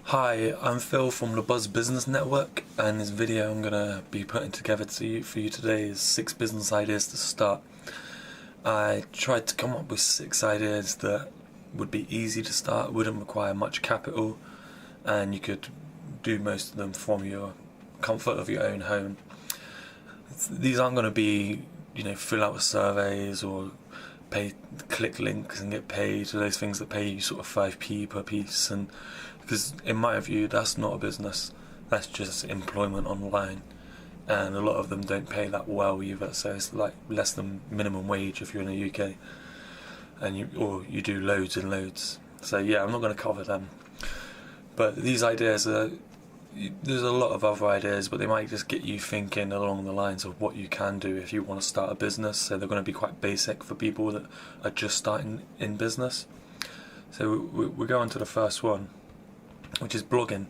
Hi, I'm Phil from the Buzz Business Network, and this video I'm gonna be putting together for you today is 6 business ideas to start. I tried to come up with 6 ideas that would be easy to start, wouldn't require much capital, and you could do most of them from your comfort of your own home. These aren't going to be, fill out surveys or click links and get paid, or those things that pay you sort of 5p per piece, and because in my view that's not a business, that's just employment online, and a lot of them don't pay that well either, so it's like less than minimum wage if you're in the UK, and you do loads and loads. So yeah, I'm not going to cover them, but these ideas are, there's a lot of other ideas, but they might just get you thinking along the lines of what you can do if you want to start a business. So they're going to be quite basic for people that are just starting in business. So we're going to the first one, which is blogging.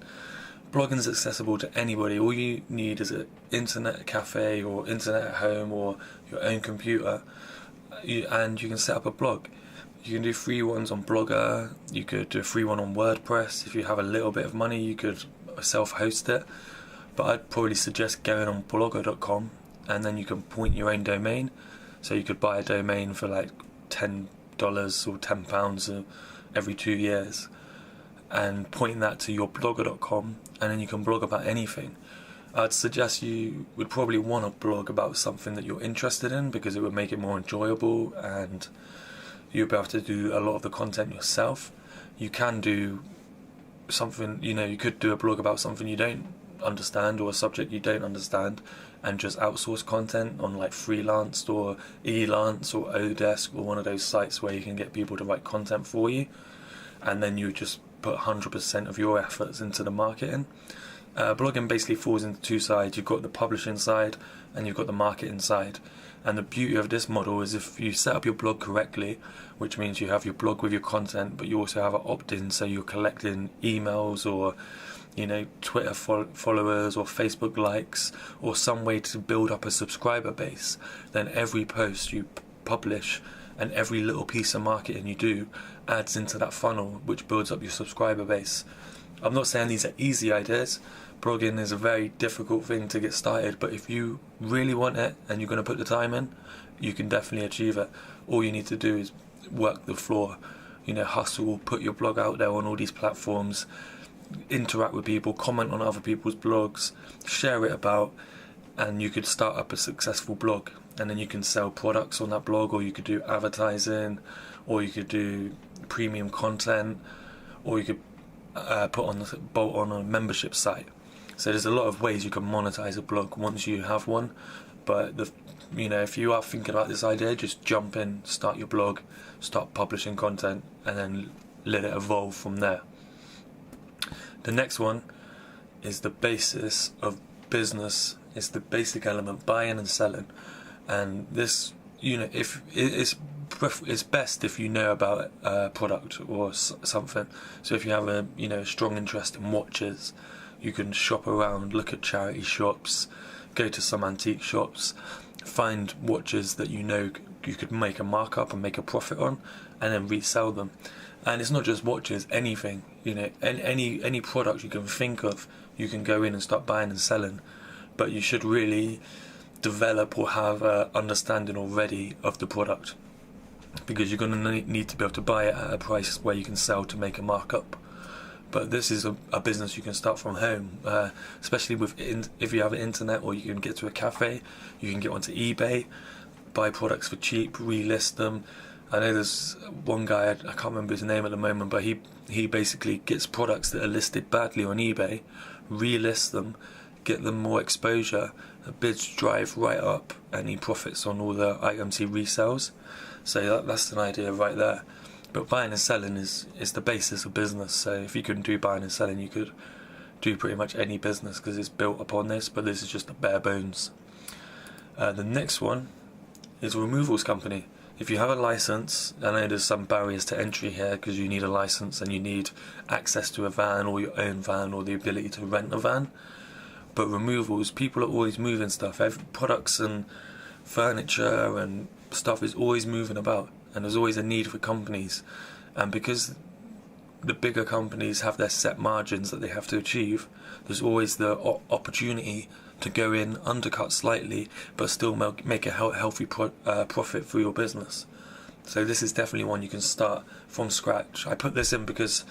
Blogging is accessible to anybody. All you need is an internet cafe or internet at home or your own computer, and you can set up a blog. You can do free ones on Blogger, you could do a free one on WordPress. If you have a little bit of money, you could self-host it, but I'd probably suggest going on blogger.com, and then you can point your own domain. So you could buy a domain for like $10 or £10 every 2 years, and point that to your blogger.com, and then you can blog about anything. I'd suggest you would probably want to blog about something that you're interested in, because it would make it more enjoyable, and you'll be able to do a lot of the content yourself. You can do something, you could do a blog about something you don't understand, or a subject you don't understand, and just outsource content on like Freelance or Elance or Odesk or one of those sites where you can get people to write content for you, and then you just put 100% of your efforts into the marketing. Blogging basically falls into 2 sides. You've got the publishing side and you've got the marketing side. And the beauty of this model is if you set up your blog correctly, which means you have your blog with your content, but you also have an opt-in, so you're collecting emails or Twitter followers or Facebook likes, or some way to build up a subscriber base, then every post you publish and every little piece of marketing you do adds into that funnel, which builds up your subscriber base. I'm not saying these are easy ideas. Blogging is a very difficult thing to get started, but if you really want it and you're going to put the time in, you can definitely achieve it. All you need to do is work the floor, hustle, put your blog out there on all these platforms, interact with people, comment on other people's blogs, share it about, and you could start up a successful blog. And then you can sell products on that blog, or you could do advertising, or you could do premium content, or you could bolt on a membership site. So there's a lot of ways you can monetize a blog once you have one. But if you are thinking about this idea, just jump in, start your blog, start publishing content, and then let it evolve from there. The next one is the basis of business. It's the basic element, buying and selling. And this, if it's best if you know about a product or something. So if you have a strong interest in watches, you can shop around, look at charity shops, go to some antique shops, find watches that you could make a markup and make a profit on, and then resell them. And it's not just watches, anything, any product you can think of, you can go in and start buying and selling. But you should really develop or have an understanding already of the product, because you're going to need to be able to buy it at a price where you can sell to make a markup. But this is a business you can start from home, especially if you have an internet, or you can get to a cafe, you can get onto eBay, buy products for cheap, relist them. I know there's one guy, I can't remember his name at the moment, but he basically gets products that are listed badly on eBay, relists them, get them more exposure, the bids drive right up, and he profits on all the items he resells. So that's an idea right there. But buying and selling is the basis of business. So if you can do buying and selling, you could do pretty much any business, because it's built upon this, but this is just the bare bones. The next one is a removals company. If you have a license, I know there's some barriers to entry here, because you need a license and you need access to a van, or your own van, or the ability to rent a van. But removals, people are always moving stuff. Products and furniture and stuff is always moving about, and there's always a need for companies. And because the bigger companies have their set margins that they have to achieve, there's always the opportunity to go in, undercut slightly, but still make a healthy profit for your business. So this is definitely one you can start from scratch. I put this in because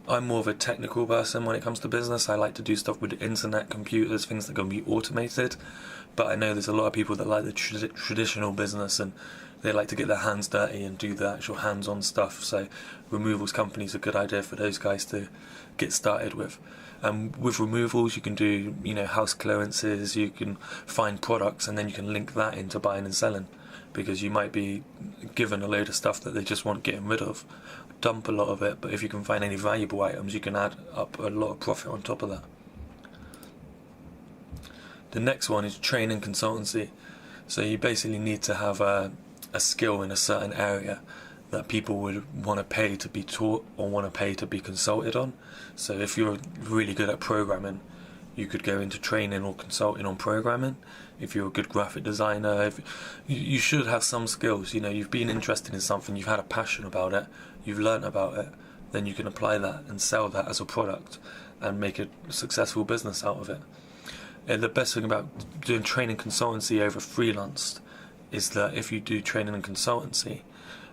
I'm more of a technical person when it comes to business. I like to do stuff with the internet, computers, things that can be automated. But I know there's a lot of people that like the traditional business, and they like to get their hands dirty and do the actual hands-on stuff. So removals companies are a good idea for those guys to get started with. With removals, you can do, house clearances, you can find products, and then you can link that into buying and selling, because you might be given a load of stuff that they just want getting rid of. Dump a lot of it, but if you can find any valuable items, you can add up a lot of profit on top of that. The next one is training consultancy. So you basically need to have a skill in a certain area that people would want to pay to be taught or want to pay to be consulted on. So if you're really good at programming, you could go into training or consulting on programming. If you're a good graphic designer, you should have some skills. You've been interested in something, you've had a passion about it, you've learnt about it, then you can apply that and sell that as a product and make a successful business out of it. And the best thing about doing training consultancy over freelance is that if you do training and consultancy,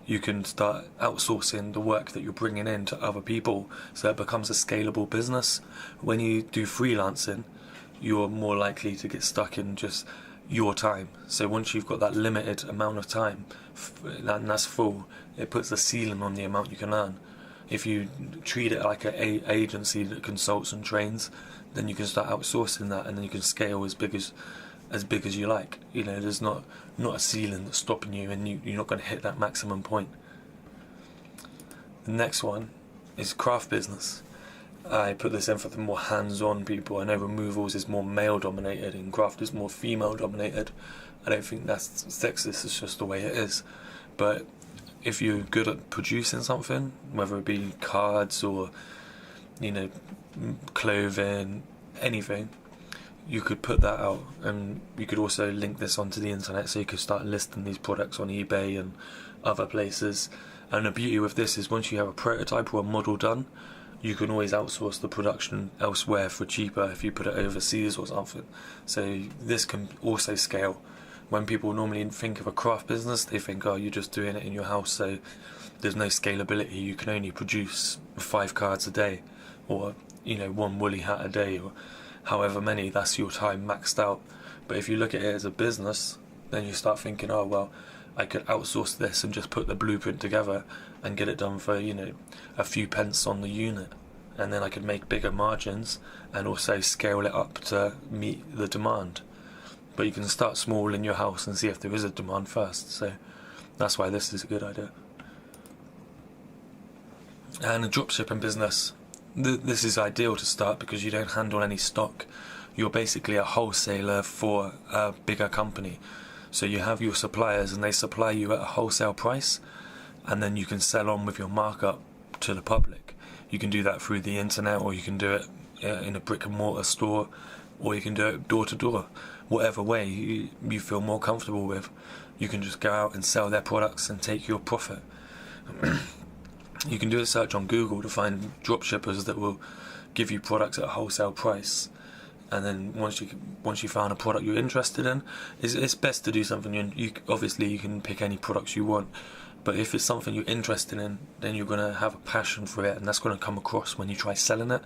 you can start outsourcing the work that you're bringing in to other people, so it becomes a scalable business. When you do freelancing, you're more likely to get stuck in just your time. So once you've got that limited amount of time, and that's full, it puts a ceiling on the amount you can earn. If you treat it like an agency that consults and trains, then you can start outsourcing that, and then you can scale as big as you like. There's not a ceiling that's stopping you, and you're not going to hit that maximum point. The next one is craft business. I put this in for the more hands-on people. I know removals is more male-dominated and craft is more female-dominated. I don't think that's sexist, it's just the way it is. But if you're good at producing something, whether it be cards or clothing, anything, you could put that out, and you could also link this onto the internet, so you could start listing these products on eBay and other places. And the beauty with this is once you have a prototype or a model done, you can always outsource the production elsewhere for cheaper if you put it overseas or something. So this can also scale. When people normally think of a craft business, they think, oh, you're just doing it in your house, so there's no scalability. You can only produce 5 cards a day, or 1 woolly hat a day, or however many. That's your time maxed out. But if you look at it as a business, then you start thinking, oh well, I could outsource this and just put the blueprint together and get it done for a few pence on the unit, and then I could make bigger margins and also scale it up to meet the demand. But you can start small in your house and see if there is a demand first. So that's why this is a good idea. And a dropshipping business. This is ideal to start because you don't handle any stock. You're basically a wholesaler for a bigger company. So you have your suppliers and they supply you at a wholesale price, and then you can sell on with your markup to the public. You can do that through the internet, or you can do it in a brick and mortar store, or you can do it door to door. Whatever way you feel more comfortable with, you can just go out and sell their products and take your profit. You can do a search on Google to find dropshippers that will give you products at a wholesale price, and then once you found a product you're interested in, it's best to do something. Obviously you can pick any products you want, but if it's something you're interested in, then you're going to have a passion for it, and that's going to come across when you try selling it.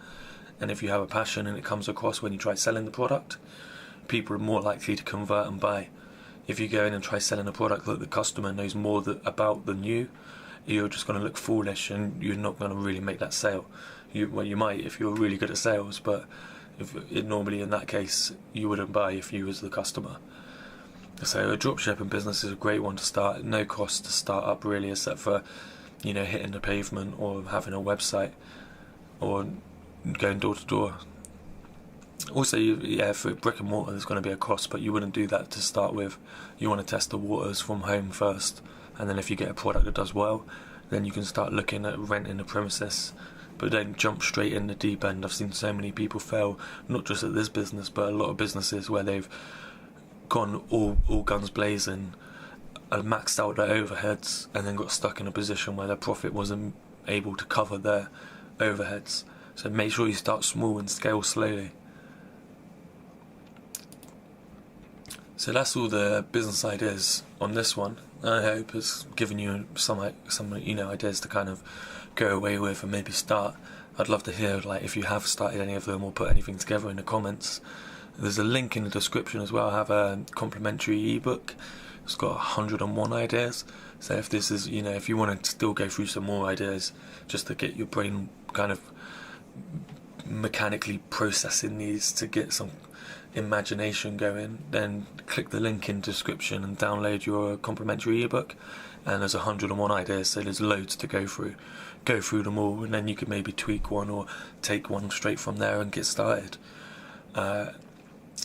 And if you have a passion and it comes across when you try selling the product, people are more likely to convert and buy. If you go in and try selling a product that the customer knows more about than you, you're just going to look foolish and you're not going to really make that sale. You might if you're really good at sales, but normally in that case you wouldn't buy if you was the customer. So a dropshipping business is a great one to start. No cost to start up really, except for hitting the pavement or having a website or going door to door. Also, for brick and mortar there's going to be a cost, but you wouldn't do that to start with. You want to test the waters from home first, and then if you get a product that does well, then you can start looking at renting the premises. But don't jump straight in the deep end. I've seen so many people fail, not just at this business, but a lot of businesses where they've gone all guns blazing, maxed out their overheads, and then got stuck in a position where their profit wasn't able to cover their overheads. So make sure you start small and scale slowly. So that's all the business ideas on this one. I hope it's given you some ideas to kind of go away with and maybe start. I'd love to hear if you have started any of them or put anything together in the comments. There's a link in the description as well. I have a complimentary ebook. It's got 101 ideas. So if this is, if you want to still go through some more ideas just to get your brain kind of mechanically processing these to get some imagination going, then click the link in the description and download your complimentary ebook. And there's 101 ideas, so there's loads to go through. Go through them all, and then you can maybe tweak one or take one straight from there and get started.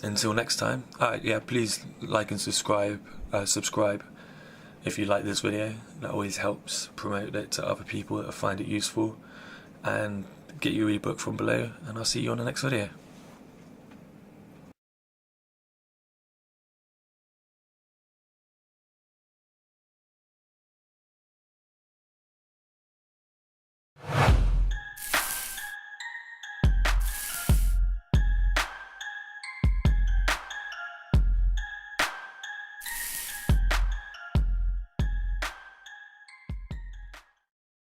Until next time, please like and subscribe if you like this video. That always helps promote it to other people that find it useful. And get your ebook from below, and I'll see you on the next video.